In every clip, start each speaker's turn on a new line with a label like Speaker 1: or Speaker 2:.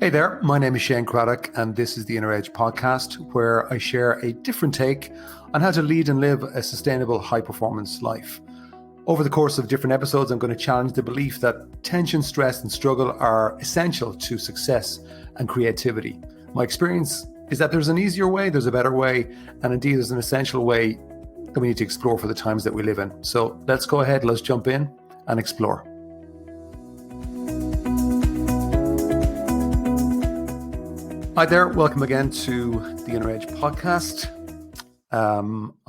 Speaker 1: Hey there, my name is Shane Craddock, and this is the Inner Edge podcast, where I share a different take on how to lead and live a sustainable high-performance life. Over the course of different episodes, I'm going to challenge the belief that tension, stress, and struggle are essential to success and creativity. My experience is that there's an easier way, there's a better way, and indeed there's an essential way that we need to explore for the times that we live in. So let's go ahead, let's jump in and explore. Hi there, welcome again to the Inner Edge podcast. I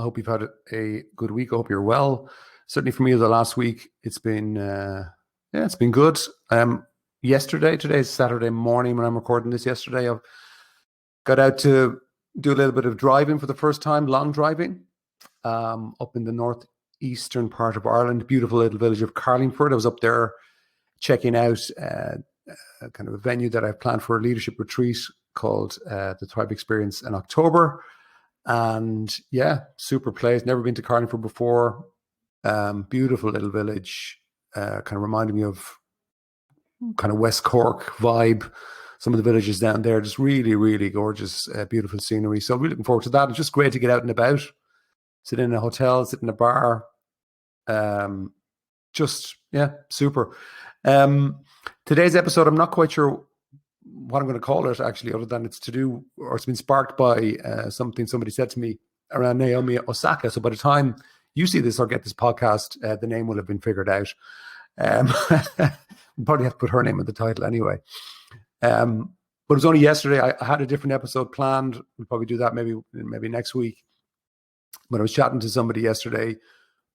Speaker 1: hope you've had a good week. I hope you're well. Certainly for me, the last week, it's been good. Today's Saturday morning when I'm recording this. Yesterday, I got out to do a little bit of driving for the first time, long driving, up in the northeastern part of Ireland, beautiful little village of Carlingford. I was up there checking out kind of a venue that I've planned for a leadership retreat called the Thrive Experience in October. And yeah, super place. Never been to Carlingford before. Beautiful little village. Kind of reminded me of kind of West Cork vibe. Some of the villages down there, just really, really gorgeous, beautiful scenery. So really looking forward to that. It's just great to get out and about, sit in a hotel, sit in a bar. Super. Today's episode, I'm not quite sure what I'm going to call it, actually, other than it's been sparked by something somebody said to me around Naomi Osaka. So by the time you see this or get this podcast, the name will have been figured out. We'll probably have to put her name in the title anyway. But it was only yesterday. I had a different episode planned. We'll probably do that maybe next week. But I was chatting to somebody yesterday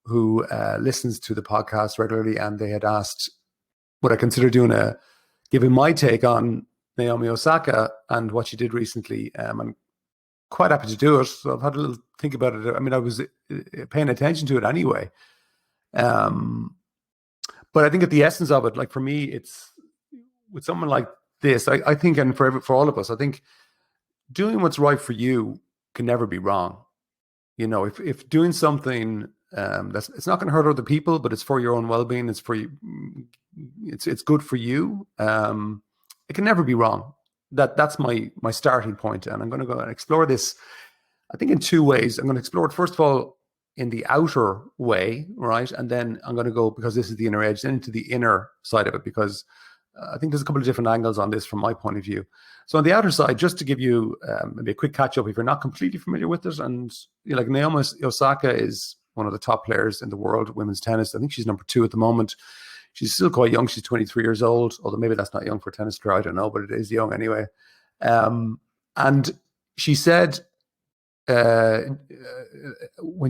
Speaker 1: who listens to the podcast regularly, and they had asked would I consider giving my take on Naomi Osaka and what she did recently. I'm quite happy to do it. So I've had a little think about it. I mean, I was paying attention to it anyway. But I think at the essence of it, like for me, it's with someone like this, I think, and for all of us, I think doing what's right for you can never be wrong. You know, if doing something it's not going to hurt other people, but it's for your own well-being. It's for you. It's good for you. It can never be wrong. That's my starting point, and I'm going to go and explore this. I think in two ways. I'm going to explore it first of all in the outer way, right, and then I'm going to go, because this is the inner edge, then into the inner side of it, because I think there's a couple of different angles on this from my point of view. So on the outer side, just to give you maybe a quick catch up if you're not completely familiar with it, and like Naomi Osaka is one of the top players in the world, women's tennis. I think she's number 2 at the moment. She's still quite young. She's 23 years old, although maybe that's not young for a tennis player. I don't know, but it is young anyway. And she said when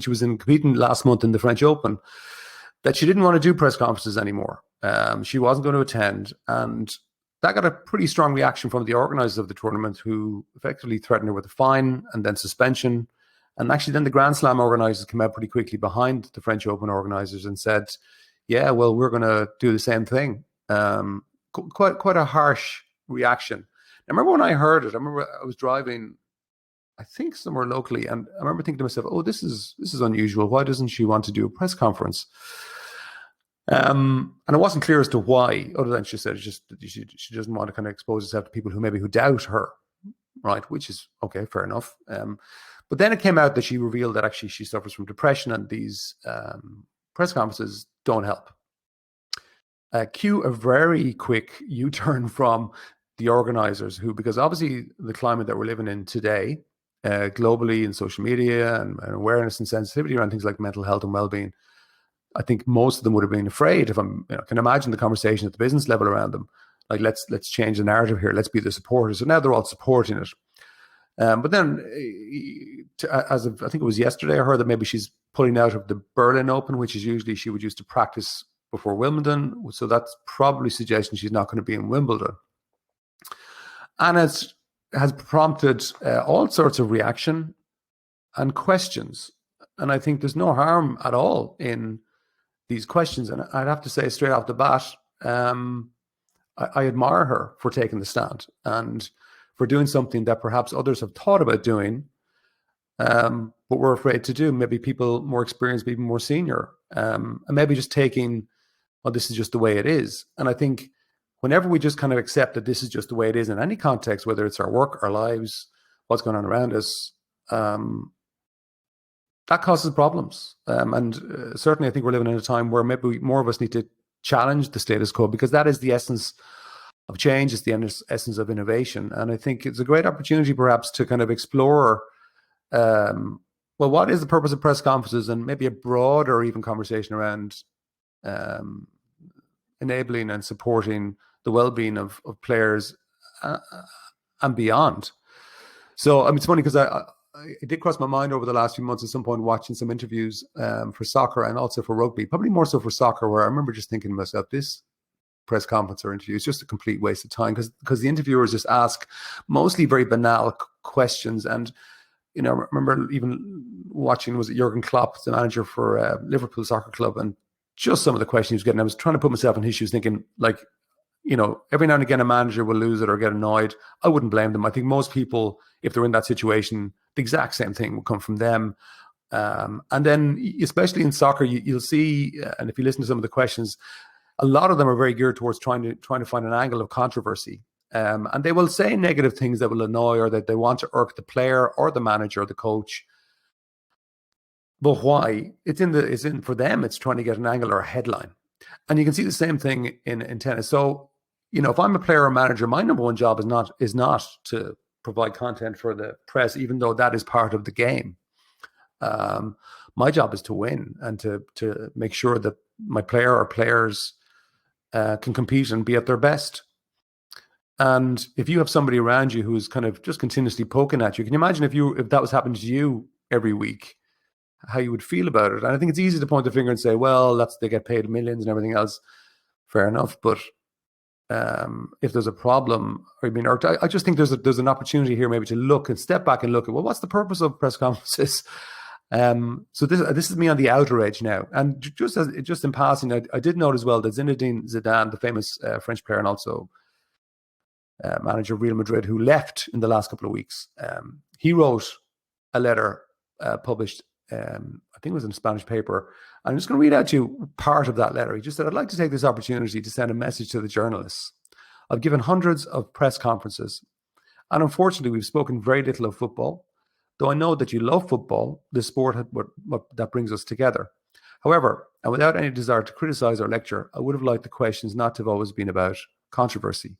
Speaker 1: she was competing last month in the French Open that she didn't want to do press conferences anymore. She wasn't going to attend. And that got a pretty strong reaction from the organizers of the tournament, who effectively threatened her with a fine and then suspension. And actually then the Grand Slam organizers came out pretty quickly behind the French Open organizers and said, yeah, well, we're going to do the same thing. Quite a harsh reaction. I remember when I heard it, I was driving, I think somewhere locally, and I remember thinking to myself, oh, this is unusual. Why doesn't she want to do a press conference? And it wasn't clear as to why, other than she said she doesn't want to kind of expose herself to people who doubt her, right? Which is okay, fair enough. But then it came out that she revealed that actually she suffers from depression, and these press conferences don't help. Cue a very quick U-turn from the organizers, because obviously the climate that we're living in today, globally in social media and awareness and sensitivity around things like mental health and well-being, I think most of them would have been afraid. If can imagine the conversation at the business level around them, like let's change the narrative here, let's be the supporters. So now they're all supporting it. But then, as of, I think it was yesterday, I heard that maybe she's pulling out of the Berlin Open, which is usually she would use to practice before Wimbledon. So that's probably suggesting she's not going to be in Wimbledon. And it has prompted all sorts of reaction and questions. And I think there's no harm at all in these questions. And I'd have to say straight off the bat, I admire her for taking the stand and for doing something that perhaps others have thought about doing, but were afraid to do. Maybe people more experienced, maybe more senior, and maybe just taking, well, this is just the way it is. And I think whenever we just kind of accept that this is just the way it is in any context, whether it's our work, our lives, what's going on around us, that causes problems. And certainly I think we're living in a time where maybe more of us need to challenge the status quo, because that is the essence of change. It's the essence of innovation. And I think it's a great opportunity perhaps to kind of explore, well, what is the purpose of press conferences, and maybe a broader even conversation around enabling and supporting the well-being of players and beyond. So I mean, it's funny because it did cross my mind over the last few months at some point watching some interviews for soccer and also for rugby, probably more so for soccer, where I remember just thinking to myself, this press conference or interview is just a complete waste of time, because the interviewers just ask mostly very banal questions. And, you know, I remember even watching, was it Jurgen Klopp, the manager for Liverpool Soccer Club, and just some of the questions he was getting, I was trying to put myself in his shoes thinking, like, you know, every now and again a manager will lose it or get annoyed. I wouldn't blame them. I think most people, if they're in that situation, the exact same thing will come from them. And then, especially in soccer, you'll see, and if you listen to some of the questions, a lot of them are very geared towards trying to find an angle of controversy. And they will say negative things that will annoy, or that they want to irk the player or the manager or the coach. But why? It's in for them, it's trying to get an angle or a headline. And you can see the same thing in tennis. So, you know, if I'm a player or manager, my number one job is not to provide content for the press, even though that is part of the game. My job is to win and to make sure that my player or players can compete and be at their best. And if you have somebody around you who's kind of just continuously poking at you, can you imagine if that was happening to you every week, how you would feel about it? And I think it's easy to point the finger and say, well, they get paid millions and everything else. Fair enough. But if there's a problem, or being irked, I just think there's an opportunity here maybe to look and step back and look at, well, what's the purpose of press conferences? So this is me on the outer edge now. And just in passing, I did note as well that Zinedine Zidane, the famous French player and also manager of Real Madrid, who left in the last couple of weeks, he wrote a letter published, I think it was in a Spanish paper. I'm just going to read out to you part of that letter. He just said, I'd like to take this opportunity to send a message to the journalists. I've given hundreds of press conferences, and unfortunately we've spoken very little of football. Though I know that you love football, the sport that brings us together. However, and without any desire to criticize or lecture, I would have liked the questions not to have always been about controversy.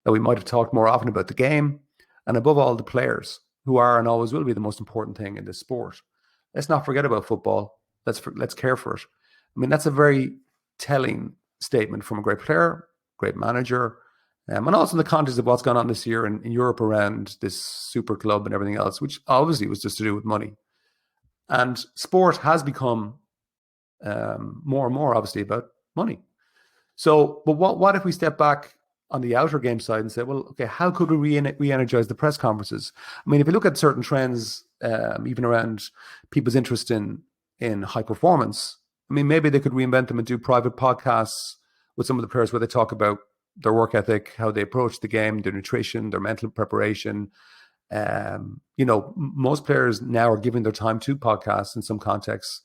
Speaker 1: That we might have talked more often about the game, and above all, the players, who are and always will be the most important thing in this sport. Let's not forget about football. Let's care for it. I mean, that's a very telling statement from a great player, great manager, and also in the context of what's gone on this year in Europe around this super club and everything else, which obviously was just to do with money. And sport has become more and more obviously about money. So, but what if we step back on the outer game side and say, well, okay, how could we re-energize the press conferences? I mean, if you look at certain trends, even around people's interest in high performance, I mean, maybe they could reinvent them and do private podcasts with some of the players where they talk about their work ethic, how they approach the game, their nutrition, their mental preparation. You know, most players now are giving their time to podcasts in some contexts.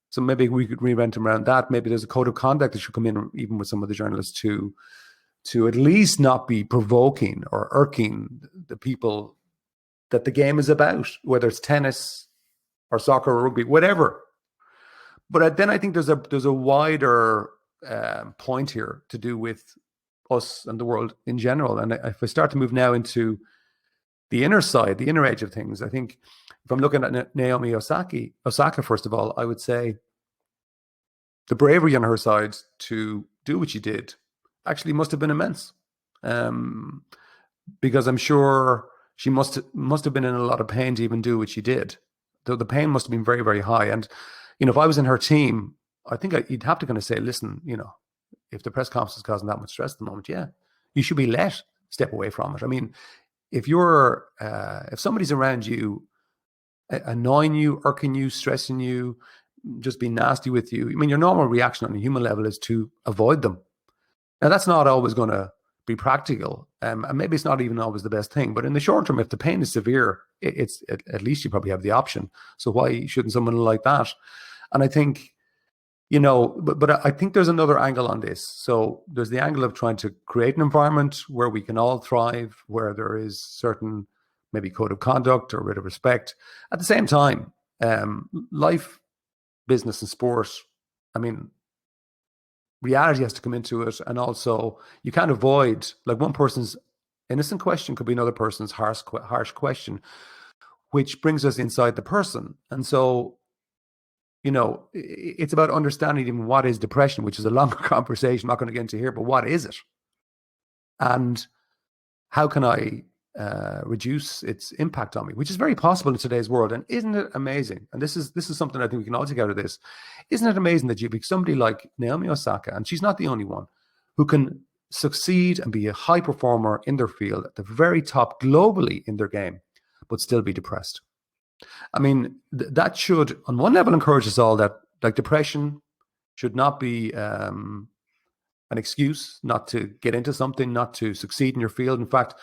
Speaker 1: So maybe we could reinvent them around that. Maybe there's a code of conduct that should come in, even with some of the journalists, to at least not be provoking or irking the people that the game is about, whether it's tennis or soccer or rugby, whatever. But then I think there's a wider point here to do with us and the world in general. And if I start to move now into the inner side, the inner edge of things, I think if I'm looking at Naomi Osaka, first of all, I would say the bravery on her side to do what she did actually must have been immense. Because I'm sure she must have been in a lot of pain to even do what she did. The pain must have been very, very high. And, you know, if I was in her team, I think you'd have to kind of say, listen, you know, if the press conference is causing that much stress at the moment, yeah, you should be let step away from it. I mean, if somebody's around you, annoying you, irking you, stressing you, just being nasty with you, I mean, your normal reaction on a human level is to avoid them. Now, that's not always going to be practical, and maybe it's not even always the best thing. But in the short term, if the pain is severe, it's at least you probably have the option. So why shouldn't someone like that? And I think but I think there's another angle on this. So there's the angle of trying to create an environment where we can all thrive, where there is certain maybe code of conduct or a bit of respect. At the same time, life, business, and sport, I mean, reality has to come into it. And also you can't avoid, like, one person's innocent question could be another person's harsh question, which brings us inside the person. And so, it's about understanding even what is depression, which is a longer conversation I'm not going to get into here, but what is it? And how can I reduce its impact on me, which is very possible in today's world. And isn't it amazing? And this is something I think we can all take out of this. Isn't it amazing that you pick somebody like Naomi Osaka, and she's not the only one, who can succeed and be a high performer in their field at the very top globally in their game, but still be depressed? I mean, that should, on one level, encourage us all that, like, depression should not be an excuse not to get into something, not to succeed in your field. In fact,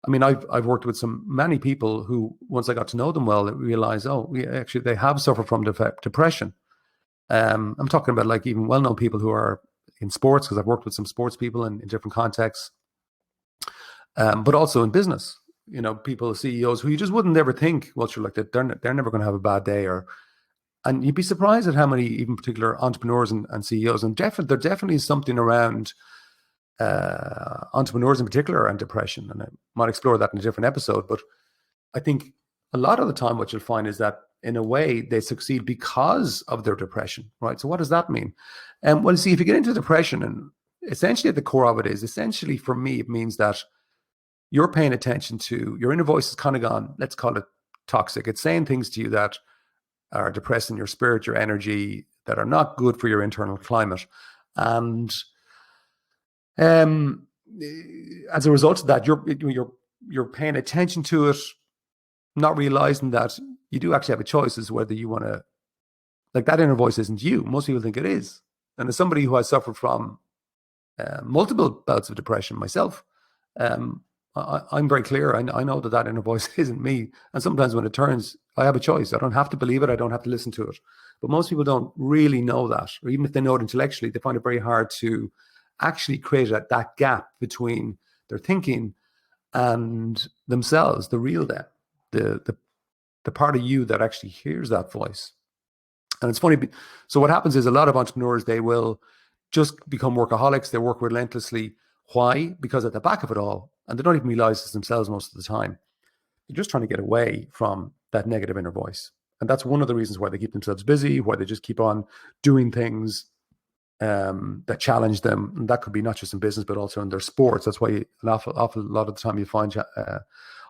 Speaker 1: I mean, I've worked with many people who, once I got to know them well, realized, actually, they have suffered from depression. I'm talking about, like, even well-known people who are in sports, because I've worked with some sports people in different contexts, but also in business. People, CEOs who you just wouldn't ever think, well, sure, like, that they're never going to have a bad day, and you'd be surprised at how many even particular entrepreneurs and CEOs, and there definitely is something around entrepreneurs in particular and depression, and I might explore that in a different episode. But I think a lot of the time what you'll find is that, in a way, they succeed because of their depression, right? So what does that mean? Well, see, if you get into depression, and essentially at the core of it is, essentially for me, it means that you're paying attention to your inner voice. Is kind of gone, let's call it toxic. It's saying things to you that are depressing your spirit, your energy, that are not good for your internal climate. And as a result of that, you're paying attention to it, not realizing that you do actually have a choice as whether you want to, like, that inner voice isn't you. Most people think it is. And as somebody who has suffered from multiple bouts of depression myself, I'm very clear. I know that inner voice isn't me. And sometimes when it turns, I have a choice. I don't have to believe it. I don't have to listen to it. But most people don't really know that. Or even if they know it intellectually, they find it very hard to actually create that gap between their thinking and themselves, the real them, the part of you that actually hears that voice. And it's funny. So what happens is, a lot of entrepreneurs, they will just become workaholics. They work relentlessly. Why? Because at the back of it all, and they don't even realize this themselves most of the time, they're just trying to get away from that negative inner voice. And that's one of the reasons why they keep themselves busy, why they just keep on doing things that challenge them. And that could be not just in business, but also in their sports. That's why an awful lot of the time you find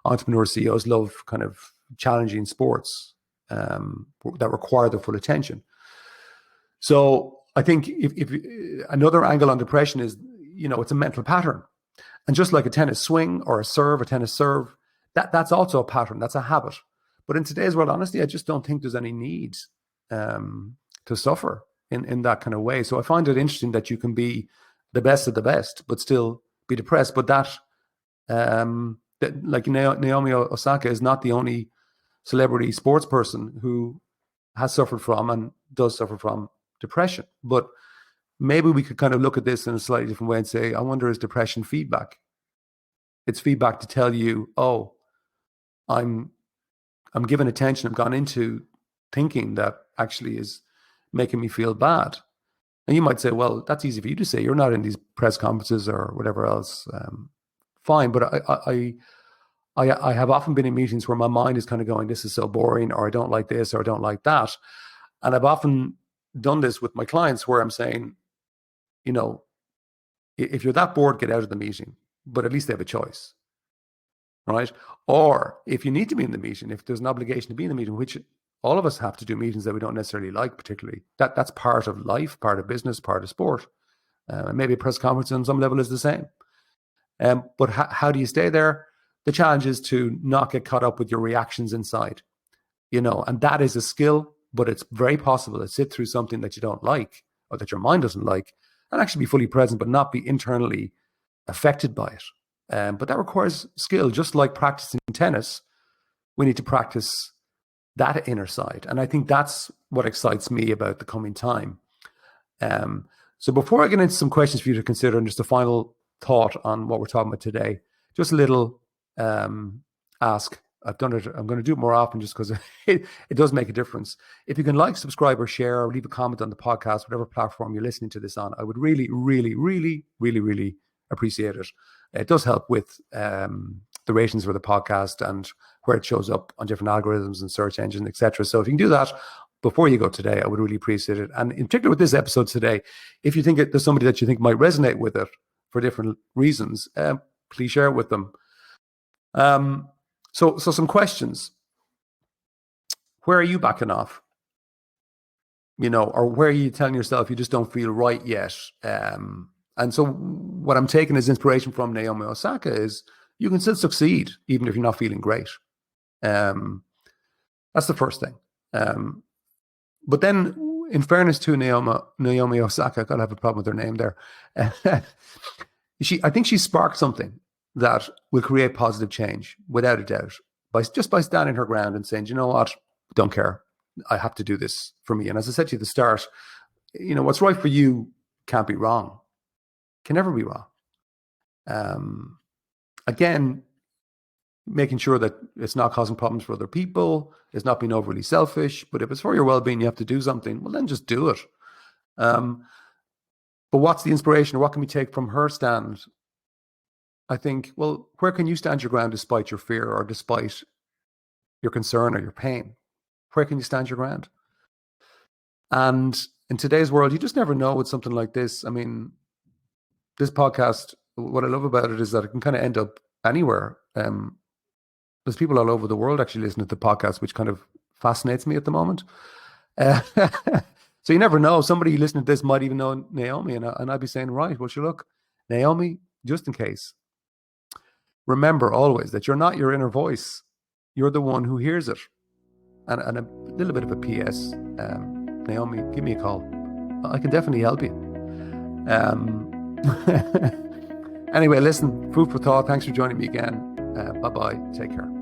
Speaker 1: entrepreneur CEOs love kind of challenging sports that require their full attention. So I think if another angle on depression is, it's a mental pattern. And just like a tennis swing or a tennis serve, that's also a pattern. That's a habit. But in today's world, honestly, I just don't think there's any need to suffer in that kind of way. So I find it interesting that you can be the best of the best, but still be depressed. But that like Naomi Osaka is not the only celebrity sports person who has suffered from and does suffer from depression. But maybe we could kind of look at this in a slightly different way and say, I wonder, is depression feedback? It's feedback to tell you, oh, I'm given attention. I've gone into thinking that actually is making me feel bad. And you might say, well, that's easy for you to say. You're not in these press conferences or whatever else. Fine. But I have often been in meetings where my mind is kind of going, this is so boring, or I don't like this, or I don't like that. And I've often done this with my clients where I'm saying, if you're that bored, get out of the meeting, but at least they have a choice, right? Or if you need to be in the meeting, if there's an obligation to be in the meeting, which all of us have to do meetings that we don't necessarily like particularly, that's part of life, part of business, part of sport. Maybe a press conference on some level is the same. But how do you stay there? The challenge is to not get caught up with your reactions inside, and that is a skill, but it's very possible to sit through something that you don't like or that your mind doesn't like and actually be fully present, but not be internally affected by it. But that requires skill. Just like practicing tennis, we need to practice that inner side. And I think that's what excites me about the coming time. So before I get into some questions for you to consider and just a final thought on what we're talking about today, just a little ask. I've done it. I'm going to do it more often just because it does make a difference. If you can like, subscribe, or share, or leave a comment on the podcast, whatever platform you're listening to this on, I would really, really, really, really, really appreciate it. It does help with the ratings for the podcast and where it shows up on different algorithms and search engines, etc. So if you can do that before you go today, I would really appreciate it. And in particular with this episode today, if you think there's somebody that you think might resonate with it for different reasons, please share it with them. So some questions. Where are you backing off? Or where are you telling yourself you just don't feel right yet? And so what I'm taking as inspiration from Naomi Osaka is you can still succeed even if you're not feeling great. That's the first thing. But then, in fairness to Naomi Osaka, I gotta have a problem with her name there. I think she sparked something that will create positive change, without a doubt, by standing her ground and saying, you know what, don't care. I have to do this for me. And as I said to you at the start, what's right for you can't be wrong. Can never be wrong. Again, making sure that it's not causing problems for other people, it's not being overly selfish. But if it's for your well-being, you have to do something, well, then just do it. But what's the inspiration, or what can we take from her stand? I think, well, where can you stand your ground despite your fear or despite your concern or your pain? Where can you stand your ground? And in today's world, you just never know with something like this. I mean, this podcast, what I love about it is that it can kind of end up anywhere. There's people all over the world actually listening to the podcast, which kind of fascinates me at the moment. So you never know. Somebody listening to this might even know Naomi, and I'd be saying, right, well, sure, look, Naomi, just in case, remember always that you're not your inner voice. You're the one who hears it. And a little bit of a PS, Naomi, give me a call. I can definitely help you. Anyway, listen, food for thought. Thanks for joining me again. Bye-bye. Take care.